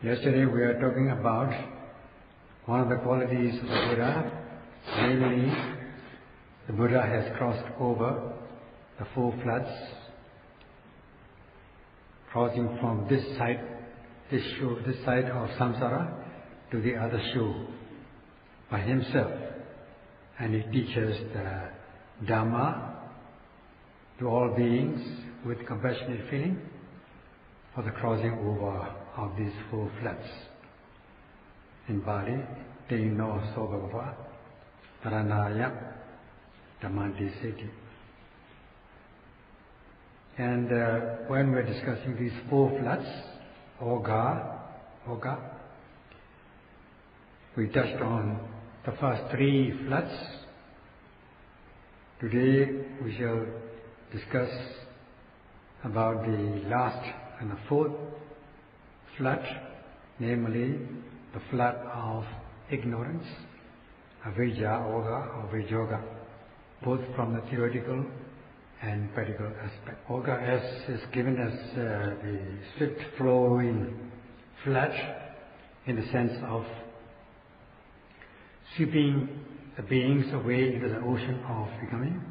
Yesterday we were talking about one of the qualities of the Buddha, namely the Buddha has crossed over the four floods, crossing from this side, this side of samsara to the other shore by himself, and he teaches the Dhamma to all beings with compassionate feeling for the crossing over of these four floods. In Bali, Tinna Sobhagava Taranaya Dhammanti Seti. And when we're discussing these four floods, Oga, we touched on the first three floods. Today we shall discuss about the last and the fourth flood, namely the flood of ignorance, avijja, oga or vijoga, both from the theoretical and practical aspect. Oga is given as the swift flowing flood in the sense of sweeping the beings away into the ocean of becoming,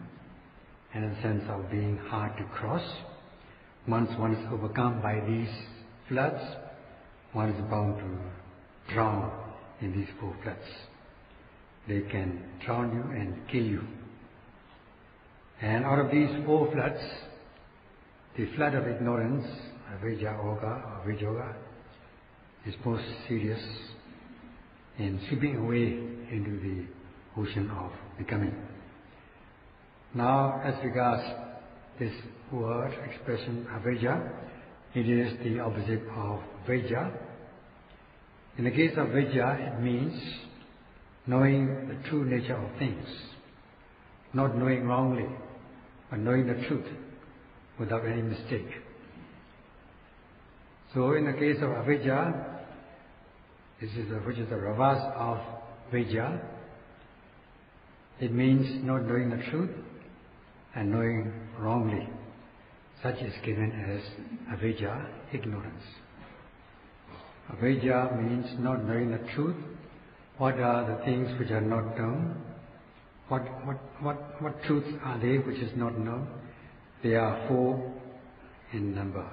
and in the sense of being hard to cross. Once one is overcome by these floods, one is bound to drown in these four floods. They can drown you and kill you. And out of these four floods, the flood of ignorance, avijja, oga or vijoga, is most serious in sweeping away into the ocean of becoming. Now, as regards this word, expression, avijja, it is the opposite of vijja. In the case of vijja, it means knowing the true nature of things, not knowing wrongly, but knowing the truth without any mistake. So in the case of avijja, which is the reverse of vijja, it means not knowing the truth and knowing wrongly. Such is given as avijja, ignorance. Avijja means not knowing the truth. What are the things which are not known? What truths are they which is not known? They are four in number.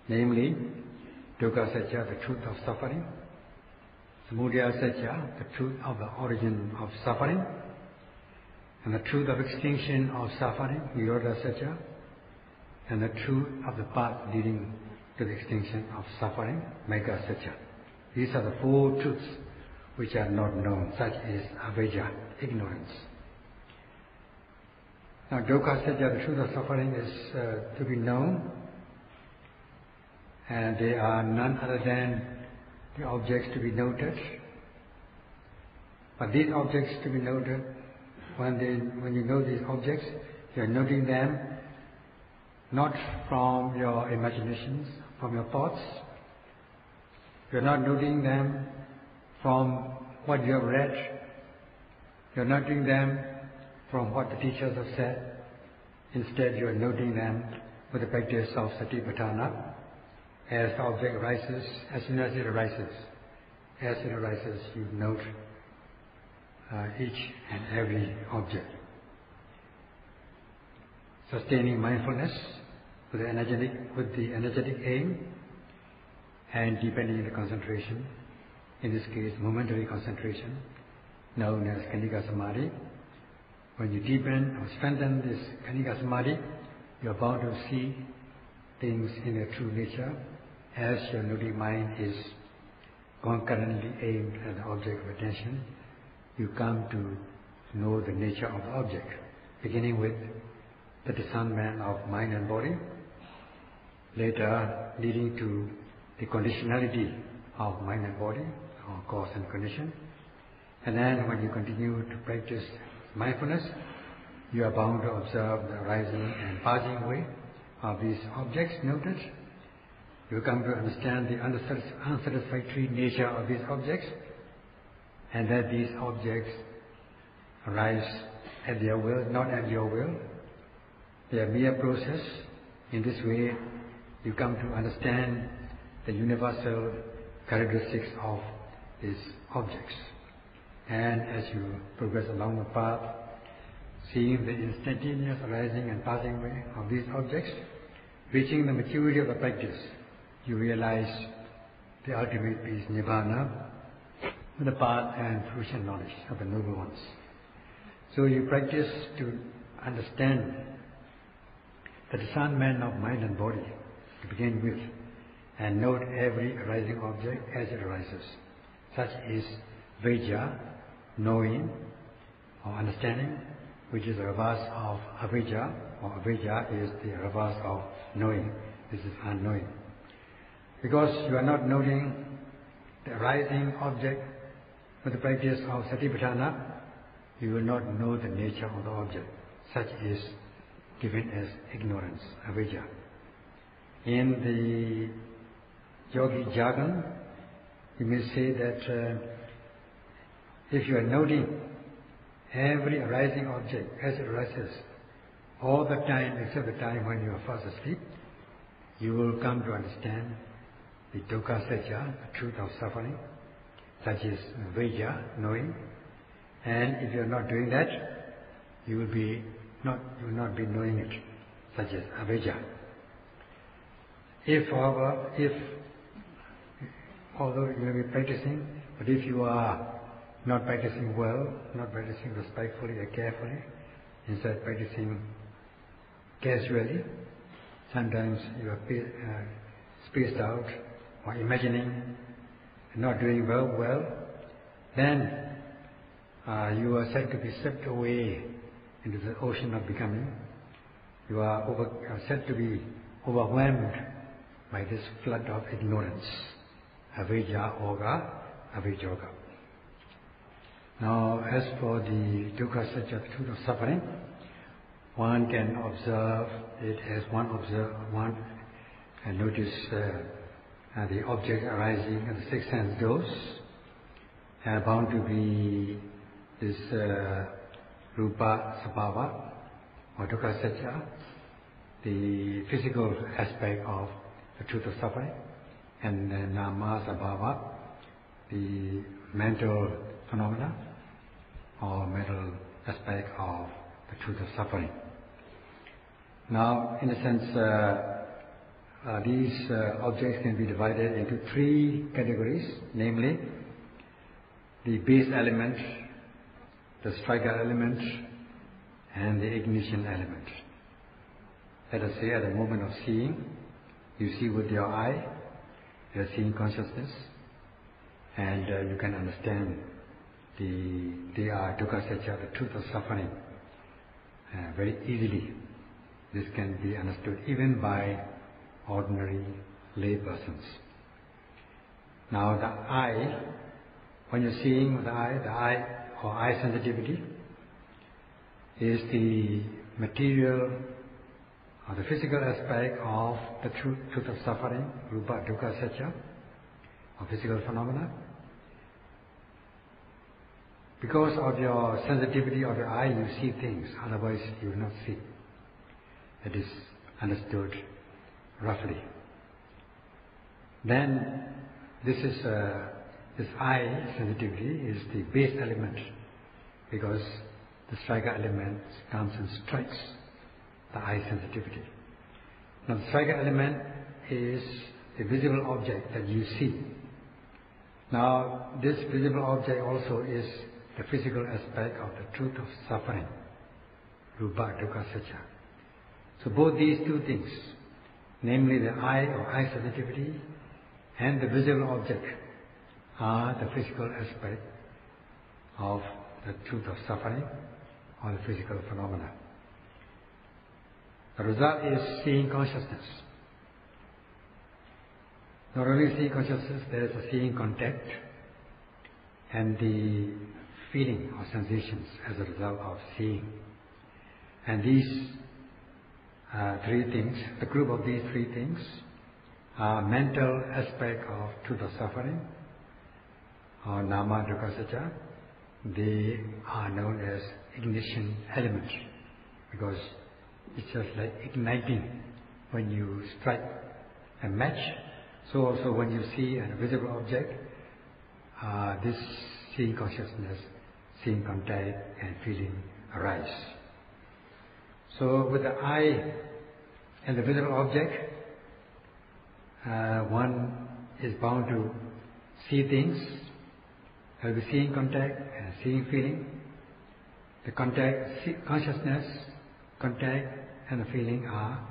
Namely, dukkha satya, the truth of suffering; samudaya satya, the truth of the origin of suffering; and the truth of extinction of suffering, nirodha satya; and the truth of the path leading to the extinction of suffering, magga satya. These are the four truths which are not known. Such is avijja, ignorance. Now, dukkha satya, the truth of suffering, is to be known, and they are none other than the objects to be noted. But these objects to be noted, when you know these objects, you are noting them not from your imaginations, from your thoughts. You are not noting them from what you have read. You are noting them from what the teachers have said. Instead, you are noting them with the practice of satipatthana. As the object arises, as soon as it arises, you note each and every object. Sustaining mindfulness with the energetic aim, and deepening the concentration, in this case momentary concentration, known as Khanika Samadhi. When you deepen or strengthen this Khanika Samadhi, you are bound to see things in their true nature, as your noting mind is concurrently aimed at the object of attention. You come to know the nature of the object, beginning with the discernment of mind and body, later leading to the conditionality of mind and body, or cause and condition. And then when you continue to practice mindfulness, you are bound to observe the arising and passing away of these objects noted. You come to understand the unsatisfactory nature of these objects, and that these objects arise at their will, not at your will. They are mere process. In this way, you come to understand the universal characteristics of these objects. And as you progress along the path, seeing the instantaneous arising and passing away of these objects, reaching the maturity of the practice, you realize the ultimate peace, Nibbana, the path and fruition knowledge of the noble ones. So you practice to understand the discernment of mind and body to begin with, and note every arising object as it arises. Such is Vijja, knowing or understanding, which is the reverse of Avijja, or Avijja is the reverse of knowing. This is unknowing. Because you are not noting the arising object with the practice of Satipatthana, you will not know the nature of the object. Such is given as ignorance, Avijja. In the yogi jargon, you may say that if you are noting every arising object as it arises, all the time except the time when you are fast asleep, you will come to understand the dukkha satya, the truth of suffering, such is Vijja, knowing. And if you are not doing that, you will not be knowing it, such as Avijja. If, however, although you may be practicing, but if you are not practicing well, not practicing respectfully or carefully, instead practicing casually, sometimes you are spaced out or imagining and not doing well, then you are said to be swept away into the ocean of becoming. You are said to be overwhelmed by this flood of ignorance, Avijja, Oga, Avijjoga. Now, as for the dukkha satya, the truth of suffering, one can observe it as one can notice the object arising at the sixth sense doors are bound to be this rupa sabhava or dukkha satya, the physical aspect of the truth of suffering, and nama sabhava, the mental phenomena or mental aspect of the truth of suffering. Now, in a sense, these objects can be divided into three categories, namely the base element, the striker element, and the ignition element. Let us say at the moment of seeing, you see with your eye, you are seeing consciousness, and you can understand the dukkha satya, the truth of suffering, very easily. This can be understood even by ordinary lay persons. Now the eye, when you're seeing with the eye or eye sensitivity is the material or the physical aspect of the truth of suffering, rupa, dukkha, satya, or physical phenomena. Because of your sensitivity of your eye, you see things, otherwise you will not see. That is understood roughly. Then this eye sensitivity is the base element, because the striker element comes and strikes the eye sensitivity. Now the striker element is a visible object that you see. Now this visible object also is the physical aspect of the truth of suffering, rupa, dukkha, satya. So both these two things, namely the eye or eye sensitivity and the visible object, are the physical aspect of the truth of suffering or the physical phenomena. The result is seeing consciousness. Not only seeing consciousness, there is a seeing contact and the feeling or sensations as a result of seeing. And these three things, the group of these three things, are mental aspect of truth of suffering, or nama, dukkha, satya. They are known as ignition element, because it's just like igniting when you strike a match. So also when you see a visible object, this seeing consciousness, seeing contact and feeling arise. So with the eye and the visible object, one is bound to see things. There will be seeing contact and seeing feeling. The contact, consciousness, contact and the feeling are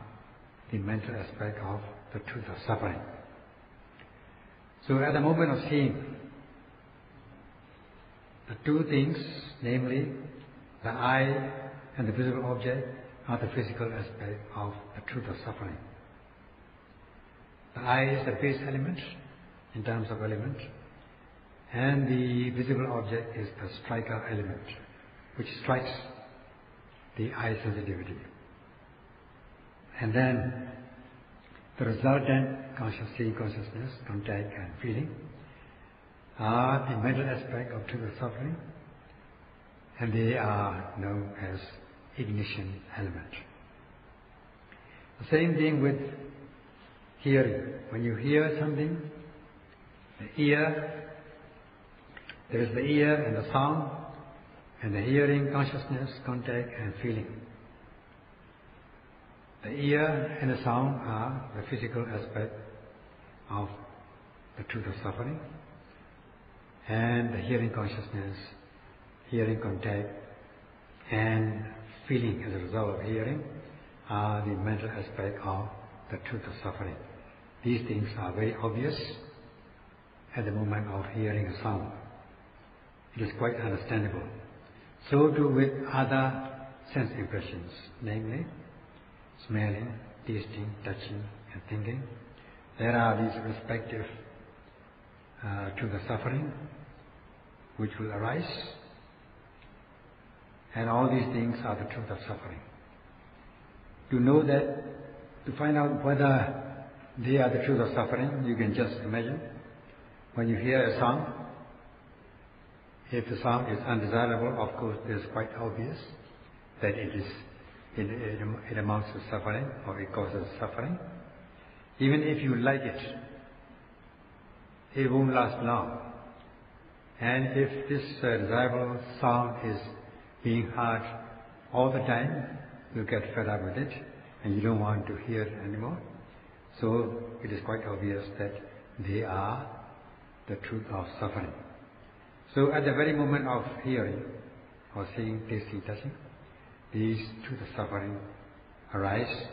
the mental aspect of the truth of suffering. So at the moment of seeing, the two things, namely the eye and the visible object, are the physical aspect of the truth of suffering. The eye is the base element in terms of element, and the visible object is the striker element, which strikes the eye sensitivity. And then the resultant seeing consciousness, contact and feeling are the mental aspect of truth of suffering, and they are known as ignition element. The same thing with hearing. When you hear something, the ear, there is the ear and the sound, and the hearing, consciousness, contact and feeling. The ear and the sound are the physical aspect of the truth of suffering, and the hearing consciousness, hearing contact and feeling as a result of hearing are the mental aspect of the truth of suffering. These things are very obvious at the moment of hearing a sound. It is quite understandable. So too with other sense impressions, namely smelling, tasting, touching and thinking. There are these respective truth of suffering which will arise, and all these things are the truth of suffering. To know that, to find out whether they are the truth of suffering, you can just imagine. When you hear a sound, if the sound is undesirable, of course it is quite obvious that it amounts to suffering or it causes suffering. Even if you like it, it won't last long. And if this desirable sound is being heard all the time, you get fed up with it and you don't want to hear it anymore. So it is quite obvious that they are the truth of suffering. So at the very moment of hearing or seeing, tasting, touching, these truth of suffering arise.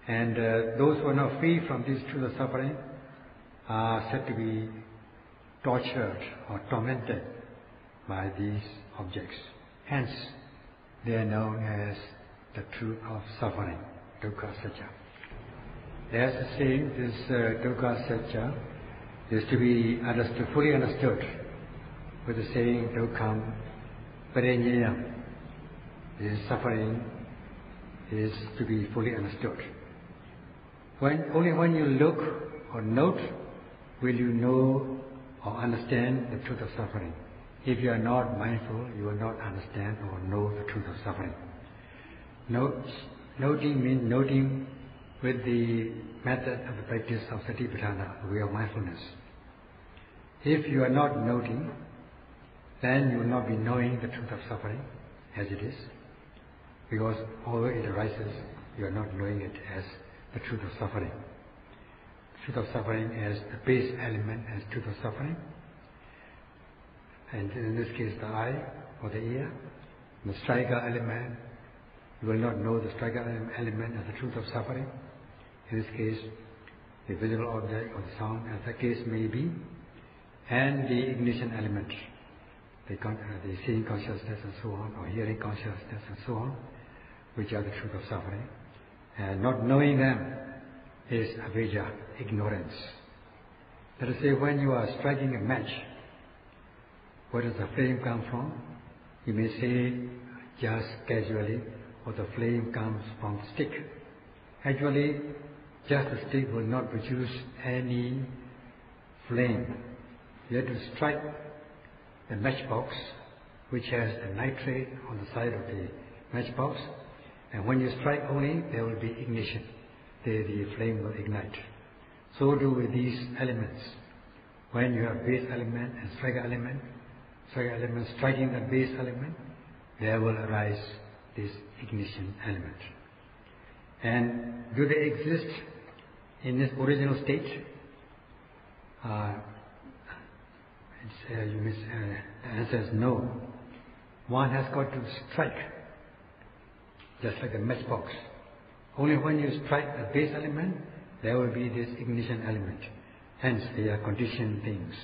And those who are not free from this truth of suffering are said to be tortured or tormented by these objects. Hence, they are known as the truth of suffering, dukkha satya. There's a saying, this dukkha satya is to be understood, fully understood with the saying dukkham parenyayam. This suffering is to be fully understood. Only when you look or note will you know or understand the truth of suffering. If you are not mindful, you will not understand or know the truth of suffering. Noting means noting with the method of the practice of satipatthana, the way of mindfulness. If you are not noting, then you will not be knowing the truth of suffering as it is, because although it arises, you are not knowing it as the truth of suffering. The truth of suffering as the base element as truth of suffering, and in this case the eye or the ear, the striker element, you will not know the striker element as the truth of suffering. In this case, the visible object or the sound, as the case may be, and the ignition element, the seeing consciousness and so on, or hearing consciousness and so on, which are the truth of suffering. And not knowing them is avijja, ignorance. Let us say when you are striking a match, where does the flame come from? You may say just casually, or the flame comes from the stick. Actually, just the stick will not produce any flame. You have to strike the matchbox, which has the nitrate on the side of the matchbox, and when you strike only, there will be ignition. The flame will ignite. So do with these elements. When you have base element and striker element striking the base element, there will arise this ignition element. And do they exist in this original state? The answer is no. One has got to strike, just like a matchbox. Only when you strike the base element, there will be this ignition element. Hence, they are conditioned things.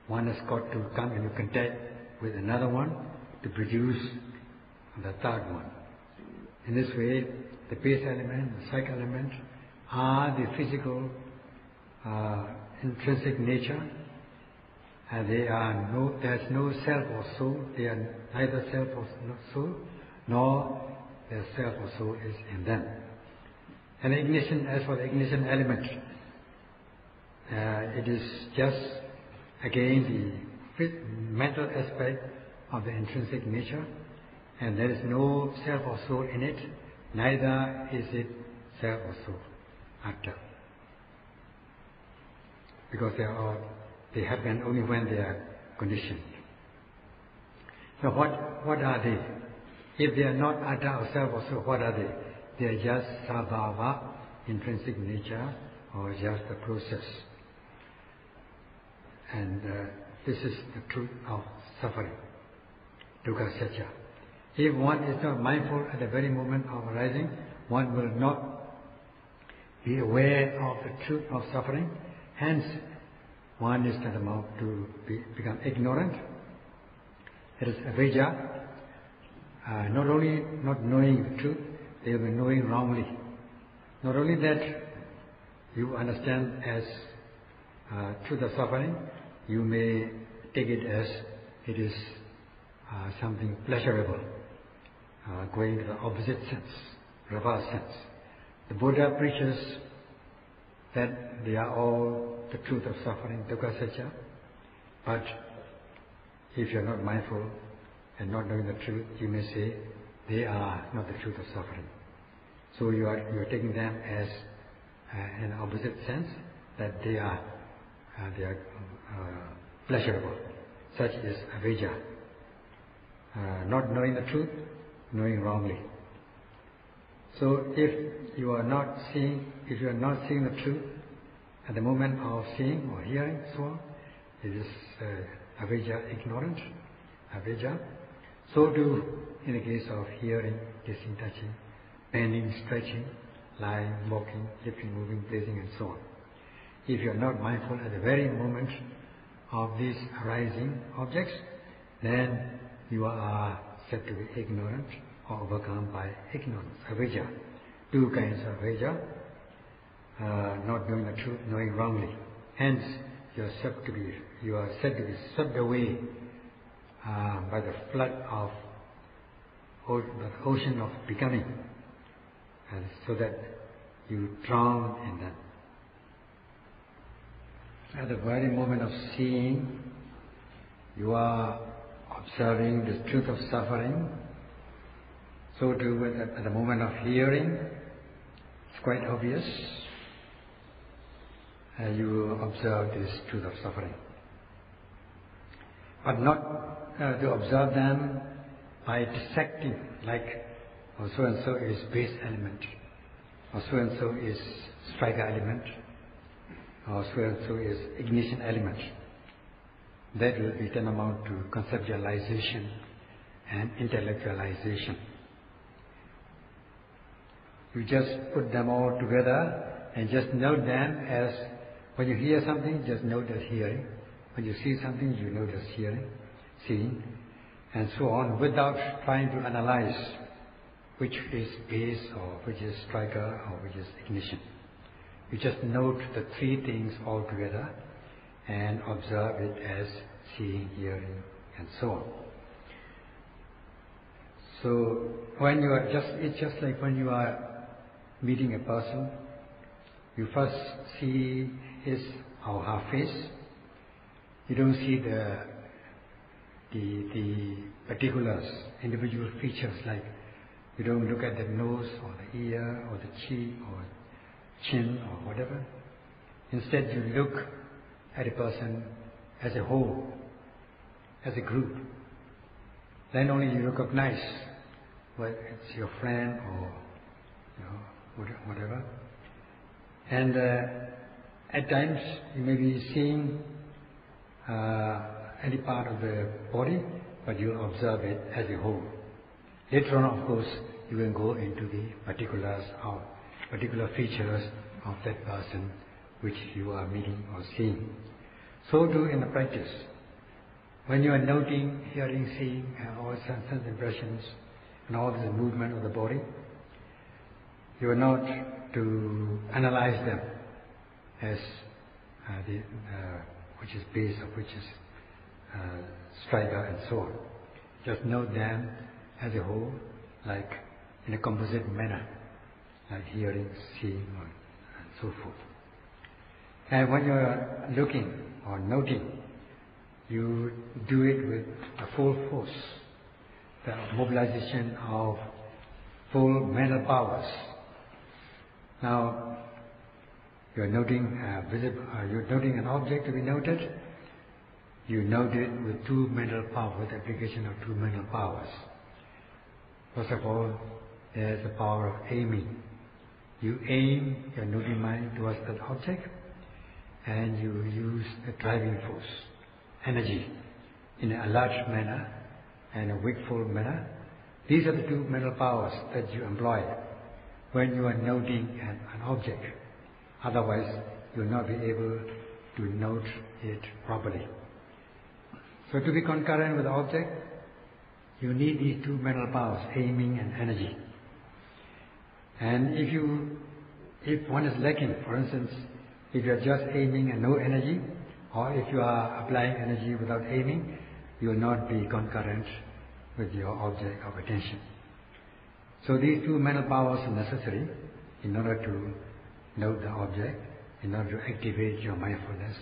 One has got to come into contact with another one to produce the third one. In this way, the base element, the strike element are the physical intrinsic nature, and there's no self or soul. They are neither self or soul, nor their self or soul is in them. And ignition, as for the ignition element, it is just again the mental aspect of the intrinsic nature, and there is no self or soul in it, neither is it self or soul, atta. Because they happen only when they are conditioned. So what are they? If they are not atta or self or soul, what are they? They are just sabhava, intrinsic nature, or just the process. And this is the truth of suffering, dukkha satya. If one is not mindful at the very moment of arising, one will not be aware of the truth of suffering. Hence, one is tantamount to become ignorant. It is avijja. Not only not knowing the truth, they will be knowing wrongly. Not only that you understand as truth of suffering, you may take it as it is something pleasurable, going to the opposite sense, reverse sense. The Buddha preaches that they are all the truth of suffering, dukkha satya, but if you are not mindful and not knowing the truth, you may say they are not the truth of suffering. So you are taking them as an opposite sense, that they are pleasurable. Such is avijja. Not knowing the truth, knowing wrongly. So if you are not seeing the truth at the moment of seeing or hearing, so on, it is avijja, ignorant, avijja. So do in the case of hearing, tasting, touching, bending, stretching, lying, walking, lifting, moving, placing, and so on. If you are not mindful at the very moment of these arising objects, then you are said to be ignorant or overcome by ignorance, avijja. Two kinds of avijja, not knowing the truth, knowing wrongly. Hence, you are said to be swept away by the flood of the ocean of becoming, and so that you drown in them. At the very moment of seeing, you are observing the truth of suffering. So too at the moment of hearing, it's quite obvious. You observe this truth of suffering. But not to observe them by dissecting, like, or so and so is base element, or so and so is striker element, or so and so is ignition element. That will be tantamount to conceptualization and intellectualization. You just put them all together and just note them as, when you hear something, just note as hearing. When you see something, you note as hearing, seeing, and so on, without trying to analyze which is base or which is striker or which is ignition. You just note the three things all together and observe it as seeing, hearing, and so on. So when you are it's just like when you are meeting a person, you first see his or her face. You don't see the particulars, individual features, like you don't look at the nose or the ear or the cheek or chin or whatever. Instead, you look at a person as a whole, as a group. Then only you recognize whether it's your friend or whatever. And at times you may be seeing any part of the body, but you observe it as a whole. Later on, of course, you will go into the particulars of particular features of that person which you are meeting or seeing. So too in the practice. When you are noting, hearing, seeing, and all sense impressions, and all the movement of the body, you are not to analyze them as which is base or which is striker and so on. Just note them as a whole, like in a composite manner, like hearing, seeing, and so forth. And when you are looking or noting, you do it with a full force, the mobilization of full mental powers. Now, you're noting you're noting an object to be noted. You note it with two mental powers, with the application of two mental powers. First of all, there's the power of aiming. You aim your noting mind towards that object, and you use a driving force, energy, in a alert manner and a wakeful manner. These are the two mental powers that you employ when you are noting an object. Otherwise, you will not be able to note it properly. So to be concurrent with the object, you need these two mental powers, aiming and energy. And if one is lacking, for instance, if you are just aiming and no energy, or if you are applying energy without aiming, you will not be concurrent with your object of attention. So these two mental powers are necessary in order to note the object, in order to activate your mindfulness.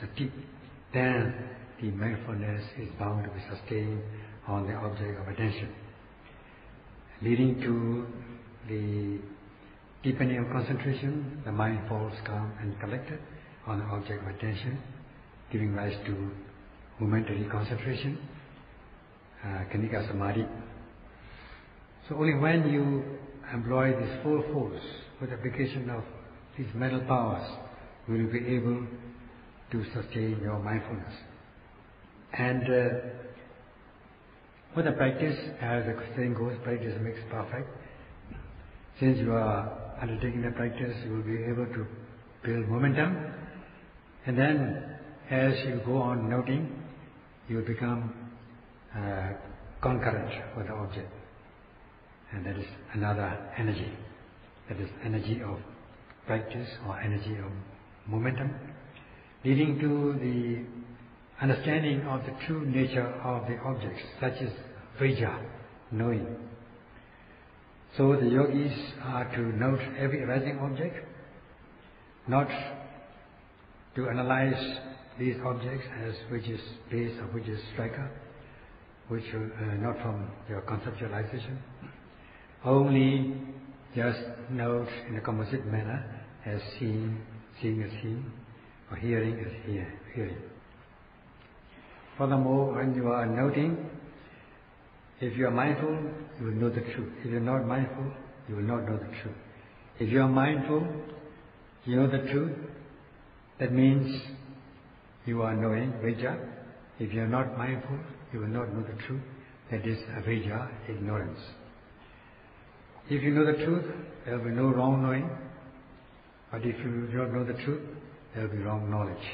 Then the mindfulness is bound to be sustained on the object of attention, leading to the deepening of concentration. The mind falls calm and collected on the object of attention, giving rise to momentary concentration, kanika samadhi. So only when you employ this full force with application of these mental powers will you be able to sustain your mindfulness. And with the practice, as the saying goes, practice makes perfect. Since you are undertaking the practice, you will be able to build momentum, and then as you go on noting, you will become concurrent with the object, and that is another energy. That is energy of practice or energy of momentum, leading to the understanding of the true nature of the objects, such as vijja, knowing. So the yogis are to note every arising object, not to analyze these objects as which is base or which is striker, which not from your conceptualization. Only just note in a composite manner as seeing as seeing, or hearing as hearing. Furthermore, when you are noting, if you are mindful, you will know the truth. If you are not mindful, you will not know the truth. If you are mindful, you know the truth. That means you are knowing vijja. If you are not mindful, you will not know the truth. That is avijja, ignorance. If you know the truth, there will be no wrong knowing. But if you do not know the truth, there will be wrong knowledge.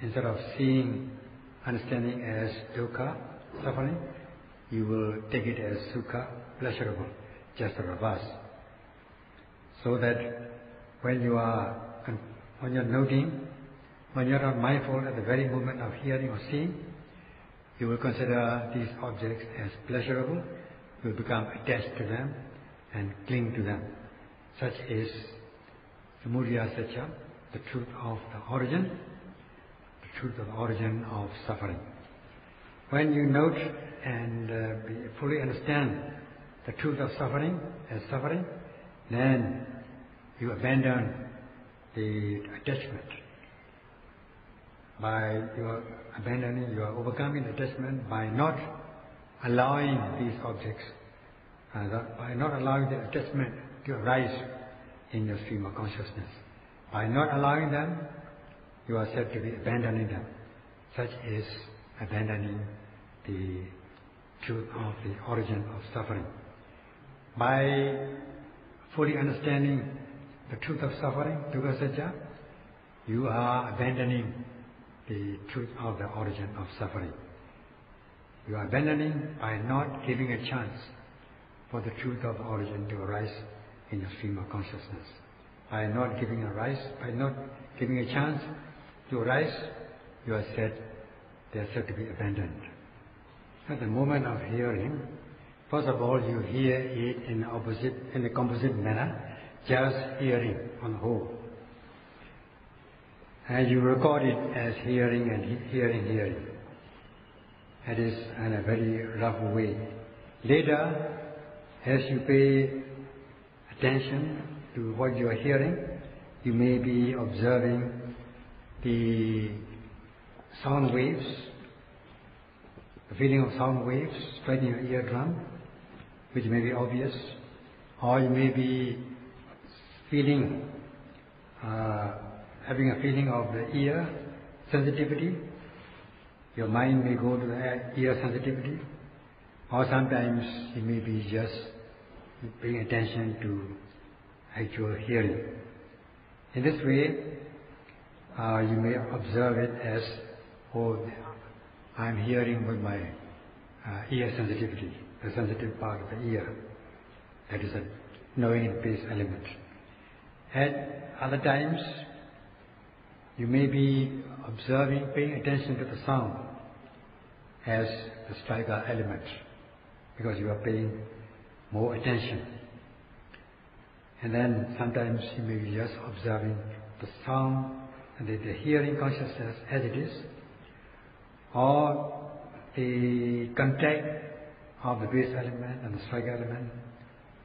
Instead of seeing, understanding as dukkha, suffering, you will take it as sukha, pleasurable, just the reverse. So that when you are noting, when you are not mindful at the very moment of hearing or seeing, you will consider these objects as pleasurable, you will become attached to them and cling to them. Such is samudaya satya, the truth of the origin of suffering. When you note and fully understand the truth of suffering as suffering, then you abandon the attachment. By your abandoning, you are overcoming attachment by not allowing these objects, by not allowing the attachment to arise in your stream of consciousness. By not allowing them, you are said to be abandoning them. Such is abandoning the truth of the origin of suffering. By fully understanding the truth of suffering, dukkha satya, you are abandoning the truth of the origin of suffering. You are abandoning by not giving a chance for the truth of the origin to arise in your stream of consciousness. By not giving a chance to arise, they are said to be abandoned. At the moment of hearing, first of all, you hear it in a composite manner, just hearing on the whole. And you record it as hearing and hearing. That is in a very rough way. Later, as you pay attention to what you are hearing, you may be observing the sound waves, the feeling of sound waves striking your eardrum, which may be obvious, or you may be feeling, having a feeling of the ear sensitivity. Your mind may go to the ear sensitivity, or sometimes you may be just paying attention to actual hearing. In this way, you may observe it as, I am hearing with my ear sensitivity, the sensitive part of the ear. That is a knowing base element. At other times, you may be observing, paying attention to the sound as the striker element, because you are paying more attention. And then sometimes you may be just observing the sound and the hearing consciousness as it is, or the contact of the base element and the striker element,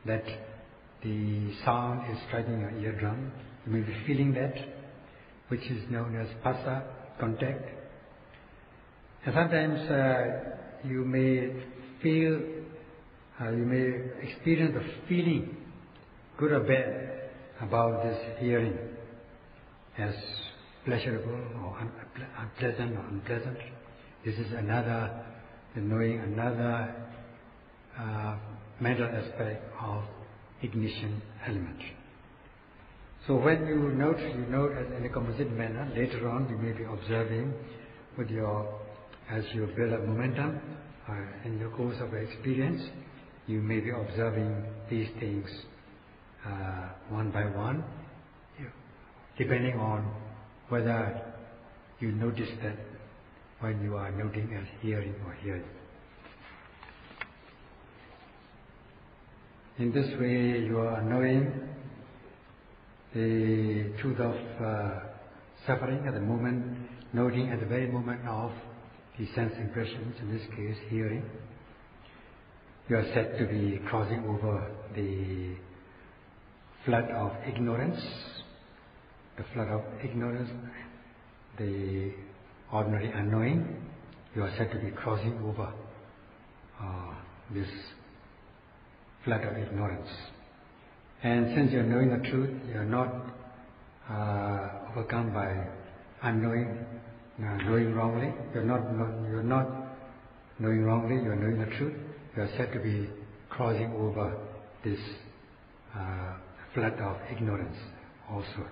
that the sound is striking your eardrum. You may be feeling that, which is known as phassa, contact. And sometimes you may feel, you may experience the feeling, good or bad, about this hearing, as pleasurable or unpleasant or unpleasant. This is another, knowing another mental aspect of ignition element. So when you note as in a composite manner. Later on, you may be observing with as you build up momentum in the course of experience, you may be observing these things one by one, depending on whether you notice that when you are noting as hearing or hearing. In this way, you are knowing the truth of suffering at the moment, noting at the very moment of the sense impressions, in this case hearing. You are said to be crossing over the flood of ignorance, the ordinary unknowing. You are said to be crossing over this flood of ignorance. And since you are knowing the truth, you are not overcome by unknowing, knowing wrongly. You are not knowing wrongly. You are knowing the truth. You are said to be crossing over this flood of ignorance also,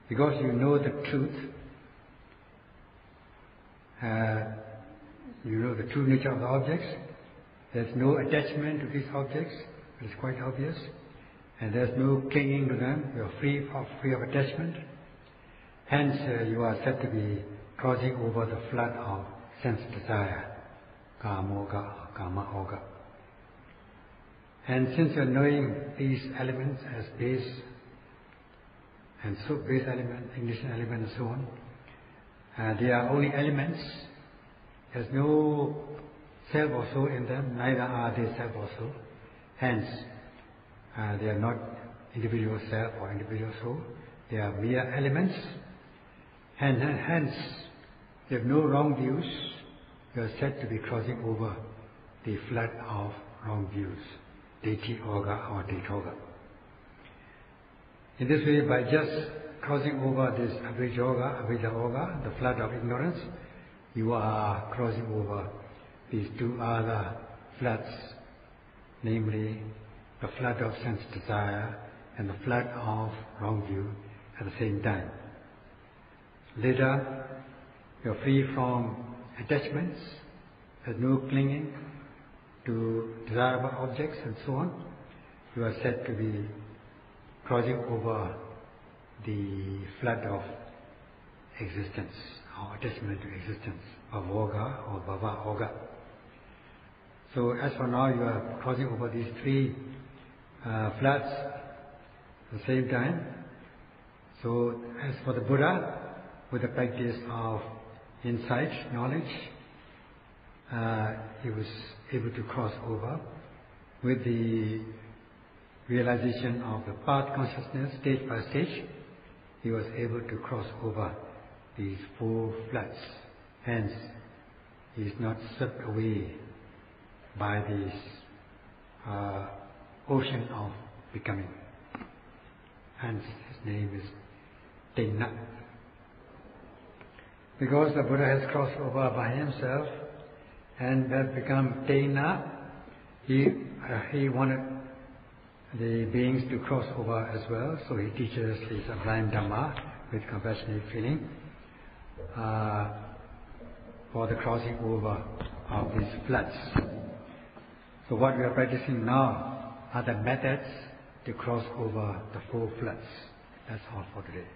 because you know the truth. You know the true nature of the objects. There's no attachment to these objects. It is quite obvious. And there's no clinging to them. You are free of attachment. Hence, you are said to be crossing over the flood of sense desire, kamoga, kama-oga. And since you are knowing these elements as base and base element, ignition element, and so on, they are only elements. There's no self or soul in them, neither are they self or soul. Hence, they are not individual self or individual soul. They are mere elements, and hence, if no wrong views, you are said to be crossing over the flood of wrong views, Ditti Oga or Dittoga. In this way, by just crossing over this Avijja Oga, the flood of ignorance, you are crossing over these two other floods, namely the flood of sense desire and the flood of wrong view at the same time. Later, you are free from attachments, there's no clinging to desirable objects and so on. You are said to be crossing over the flood of existence or attachment to existence, of Oga or Bhava Oga. So as for now, you are crossing over these three floods at the same time. So as for the Buddha, with the practice of insight, knowledge, he was able to cross over. With the realization of the path consciousness, stage by stage, he was able to cross over these four floods. Hence, he is not swept away by this ocean of becoming. Hence, his name is Tinna. Because the Buddha has crossed over by himself and has become Tinna, he wanted the beings to cross over as well, so he teaches his sublime Dhamma with compassionate feeling for the crossing over of these floods. So what we are practicing now are the methods to cross over the four floods. That's all for today.